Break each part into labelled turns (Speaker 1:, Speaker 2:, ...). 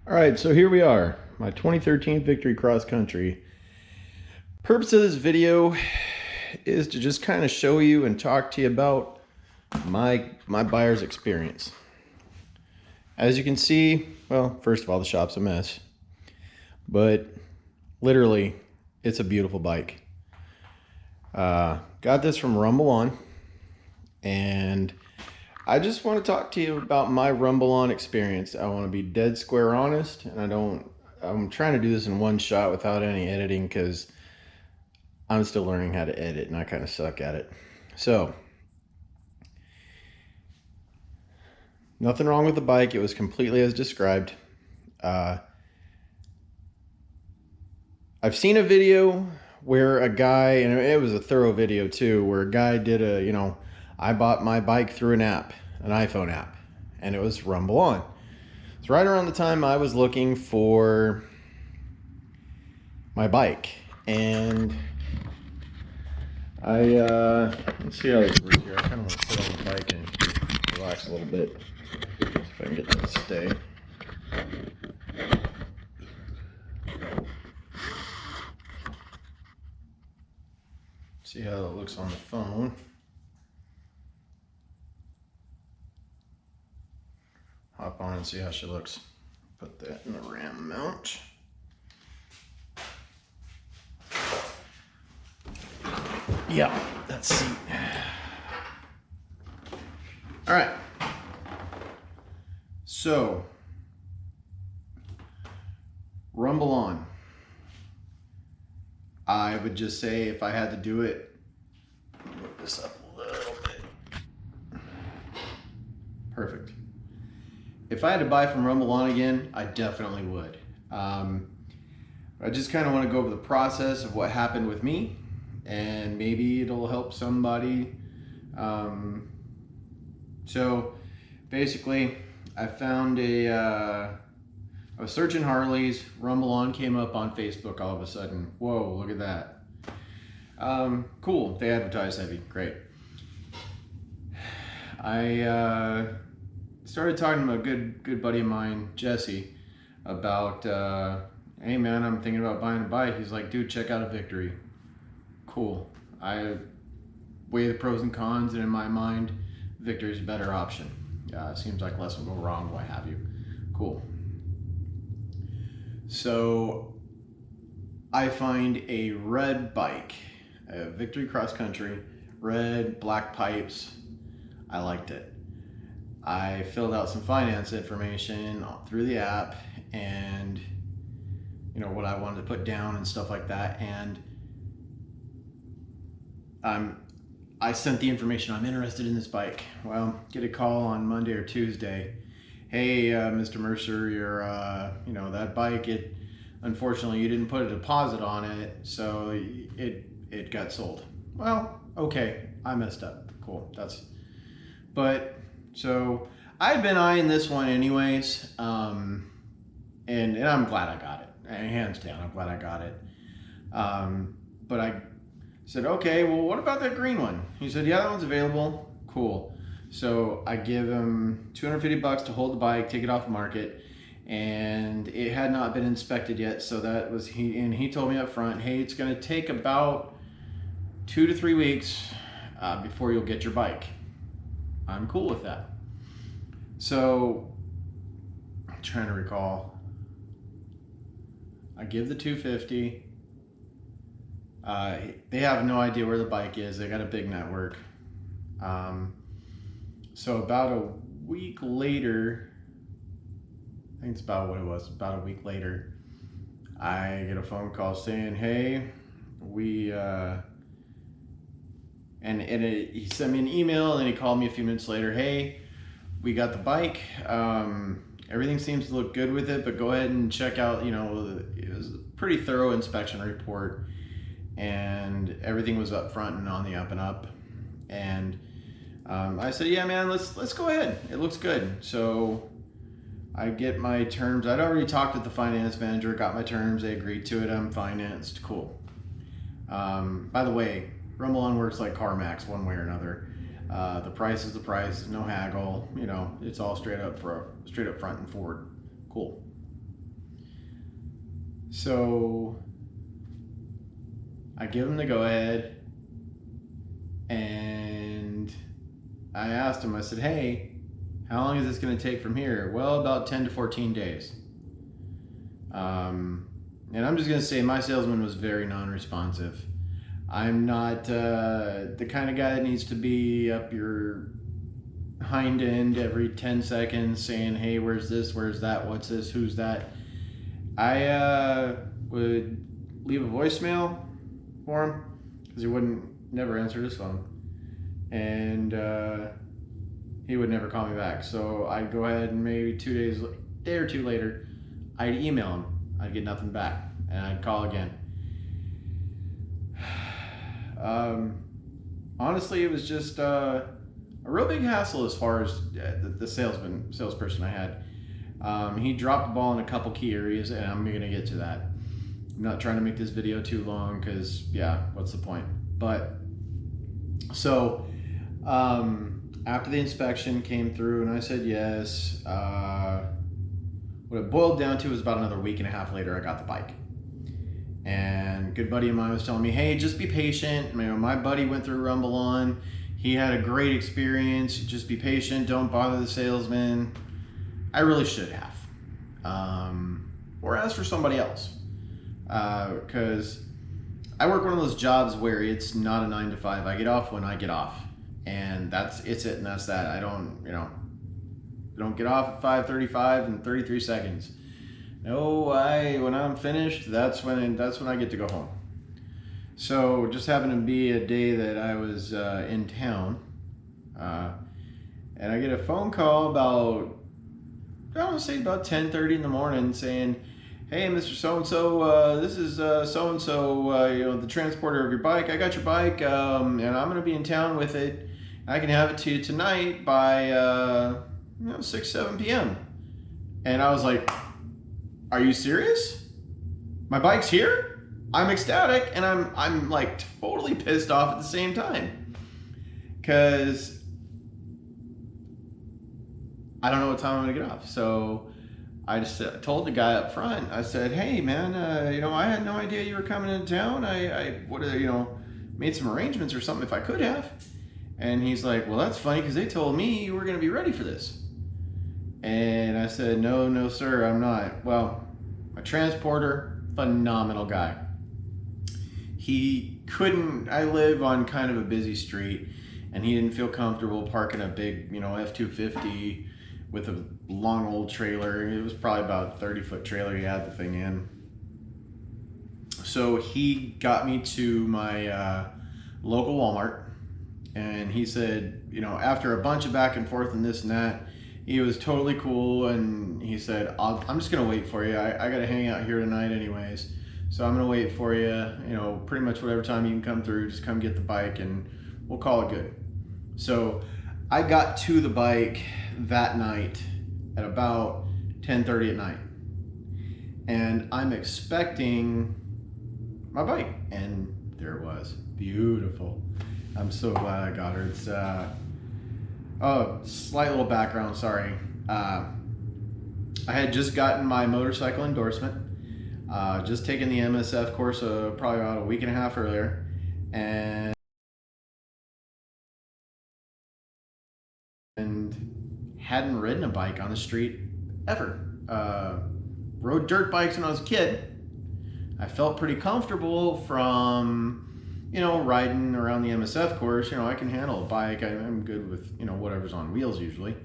Speaker 1: All right, so here we are, my 2013 Victory Cross Country. Purpose of this video is to just kind of show you and talk to you about my buyer's experience. As you can see, well, first of all, the shop's a mess, but literally, it's a beautiful bike. Got this from Rumbleon, and I just want to talk to you about my Rumbleon experience. I want to be dead square honest, and I'm trying to do this in one shot without any editing because I'm still learning how to edit and I kind of suck at it. So, nothing wrong with the bike. It was completely as described. I've seen a video where a guy, and it was a thorough video too, where a guy did I bought my bike through an app, an iPhone app, and it was Rumbleon. It's right around the time I was looking for my bike, and let's see how this works here. I kind of want to sit on the bike and relax a little bit. See if I can get this to stay. See how it looks on the phone. Hop on and see how she looks. Put that in the RAM mount. Yeah, let's see. All right. So, Rumbleon. I would just say if I had to do it, move this up a little bit. Perfect. If I had to buy from Rumbleon again, I definitely would. I just kind of want to go over the process of what happened with me, and maybe it'll help somebody. So basically, I found I was searching Harleys. Rumbleon came up on Facebook all of a sudden. Whoa, look at that. Cool, they advertise heavy, great. I started talking to a good buddy of mine, Jesse, about, hey man, I'm thinking about buying a bike. He's like, dude, check out a Victory. Cool. I weigh the pros and cons, and in my mind, Victory's a better option. Seems like less will go wrong, what have you. Cool. So I find a red bike, a Victory Cross Country, red, black pipes. I liked it. I filled out some finance information through the app, and what I wanted to put down and stuff like that, and I sent the information. I'm interested in this bike. Well, get a call on Monday or Tuesday. Hey, Mr. Mercer, you're that bike, unfortunately you didn't put a deposit on it, so it got sold. Well, okay, I messed up. Cool. So I'd been eyeing this one anyways, and I'm glad I got it. Hands down, I'm glad I got it. But I said, okay, well, what about that green one? He said, yeah, that one's available. Cool. So I give him $250 to hold the bike, take it off the market, and it had not been inspected yet. So that was he told me up front, hey, it's going to take about 2 to 3 weeks before you'll get your bike. I'm cool with that. So I'm trying to recall. I give the $250. They have no idea where the bike is. They got a big network. So about a week later, I think it's about what it was, about a week later, I get a phone call saying, hey, he sent me an email, and he called me a few minutes later. Hey, we got the bike. Everything seems to look good with it, but go ahead and check out, it was a pretty thorough inspection report, and everything was up front and on the up and up. And I said, yeah, man, let's go ahead. It looks good. So I get my terms. I'd already talked with the finance manager, got my terms. They agreed to it. I'm financed. Cool. By the way, Rumbleon works like CarMax one way or another. The price is the price, no haggle. You know, it's all straight up front and forward. Cool. So I give him the go ahead, and I asked him, I said, hey, how long is this going to take from here? Well, about 10 to 14 days. And I'm just going to say my salesman was very non-responsive. I'm not the kind of guy that needs to be up your hind end every 10 seconds saying, hey, where's this, where's that, what's this, who's that. I would leave a voicemail for him because he wouldn't never answer his phone, and he would never call me back. So I'd go ahead and maybe day or two later, I'd email him. I'd get nothing back, and I'd call again. Honestly, it was just a real big hassle as far as the salesperson I had. He dropped the ball in a couple key areas, and I'm going to get to that. I'm not trying to make this video too long because, yeah, what's the point? But, so, after the inspection came through and I said yes, what it boiled down to was about another week and a half later, I got the bike. And a good buddy of mine was telling me, hey, just be patient. You know, my buddy went through Rumbleon. He had a great experience. Just be patient. Don't bother the salesman. I really should have. Or ask for somebody else. Because I work one of those jobs where it's not a 9 to 5. I get off when I get off. And it's it and that's that. I don't get off at 5:35 and 33 seconds. No, when I'm finished, that's when I get to go home. So just happened to be a day that I was in town, and I get a phone call about, I want to say about 10:30 in the morning saying, hey, Mr. So-and-so, this is so-and-so, the transporter of your bike. I got your bike, and I'm going to be in town with it. I can have it to you tonight by 6, 7 p.m. And I was like, are you serious? My bike's here? I'm ecstatic, and I'm like totally pissed off at the same time. Cause I don't know what time I'm gonna get off. So I just told the guy up front, I said, hey man, I had no idea you were coming into town. I would have, made some arrangements or something if I could have. And he's like, well, that's funny because they told me you were gonna be ready for this. And I said, no, sir, I'm not. Well, my transporter, phenomenal guy. I live on kind of a busy street, and he didn't feel comfortable parking a big, F-250 with a long old trailer. It was probably about a 30-foot trailer he had the thing in. So he got me to my local Walmart, and he said, after a bunch of back and forth and this and that, he was totally cool, and he said, I'm just going to wait for you. I got to hang out here tonight anyways, so I'm going to wait for you. Pretty much whatever time you can come through, just come get the bike, and we'll call it good. So I got to the bike that night at about 10:30 at night, and I'm expecting my bike, and there it was. Beautiful. I'm so glad I got her. It's oh, slight little background, sorry. I had just gotten my motorcycle endorsement, just taken the MSF course probably about a week and a half earlier, and hadn't ridden a bike on the street ever. Rode dirt bikes when I was a kid. I felt pretty comfortable from riding around the MSF course. I can handle a bike. I'm good with, whatever's on wheels usually.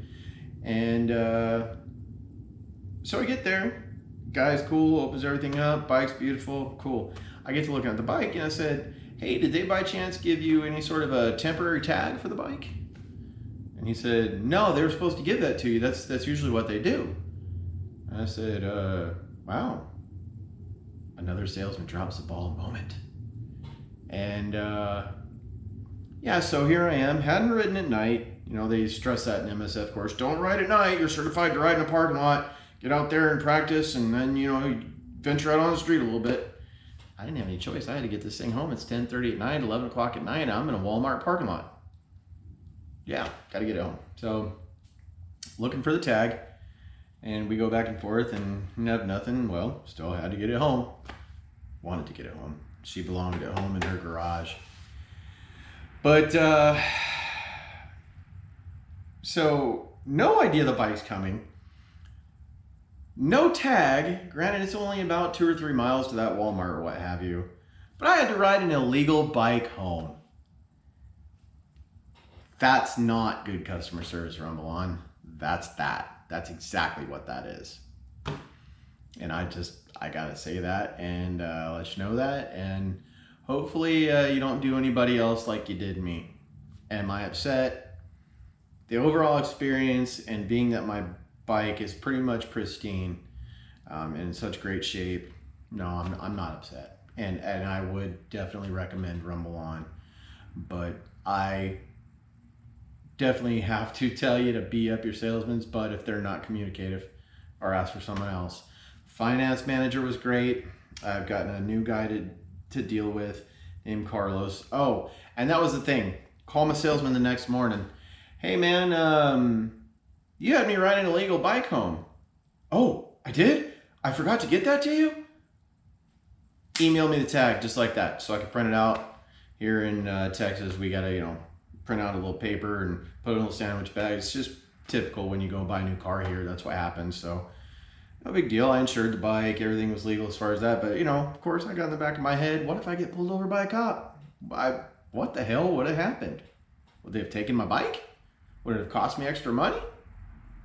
Speaker 1: And so I get there, guy's cool, opens everything up, bike's beautiful, cool. I get to looking at the bike, and I said, hey, did they by chance give you any sort of a temporary tag for the bike? And he said, no, they were supposed to give that to you. That's usually what they do. And I said, wow. Another salesman drops the ball moment. And yeah, so here I am, hadn't ridden at night. They stress that in MSF course. Don't ride at night. You're certified to ride in a parking lot. Get out there and practice, and then, venture out on the street a little bit. I didn't have any choice. I had to get this thing home. It's 10:30 at night, 11 o'clock at night. I'm in a Walmart parking lot. Yeah, got to get it home. So looking for the tag. and we go back and forth and have nothing. Well, still had to get it home. Wanted to get it home. She belonged at home in her garage. But, so no idea the bike's coming. No tag. Granted, it's only about 2 or 3 miles to that Walmart or what have you. But I had to ride an illegal bike home. That's not good customer service, Rumbleon. That's that. That's exactly what that is. And I gotta say that and let you know that. And hopefully you don't do anybody else like you did me. Am I upset? The overall experience, and being that my bike is pretty much pristine and in such great shape, no, I'm not upset. And I would definitely recommend Rumbleon. But I definitely have to tell you to beat up your salesman's butt if they're not communicative, or ask for someone else. Finance manager was great. I've gotten a new guy to deal with named Carlos. Oh, and that was the thing. Call my salesman the next morning. Hey man, you had me ride an illegal bike home. Oh, I did? I forgot to get that to you? Email me the tag just like that so I can print it out. Here in Texas, we gotta, print out a little paper and put it in a little sandwich bag. It's just typical when you go and buy a new car here. That's what happens. So no big deal. I insured the bike. Everything was legal as far as that. But, of course, I got in the back of my head, what if I get pulled over by a cop? What the hell would have happened? Would they have taken my bike? Would it have cost me extra money?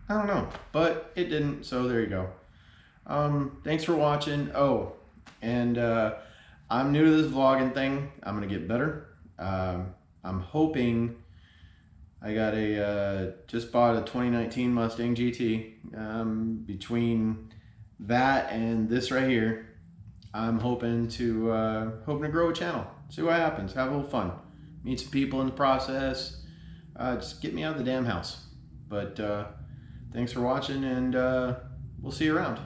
Speaker 1: I don't know. But it didn't. So there you go. Thanks for watching. Oh, and I'm new to this vlogging thing. I'm going to get better. I'm hoping. I got just bought a 2019 Mustang GT. Between that and this right here, I'm hoping to grow a channel. See what happens. Have a little fun. Meet some people in the process. Just get me out of the damn house. But thanks for watching, and we'll see you around.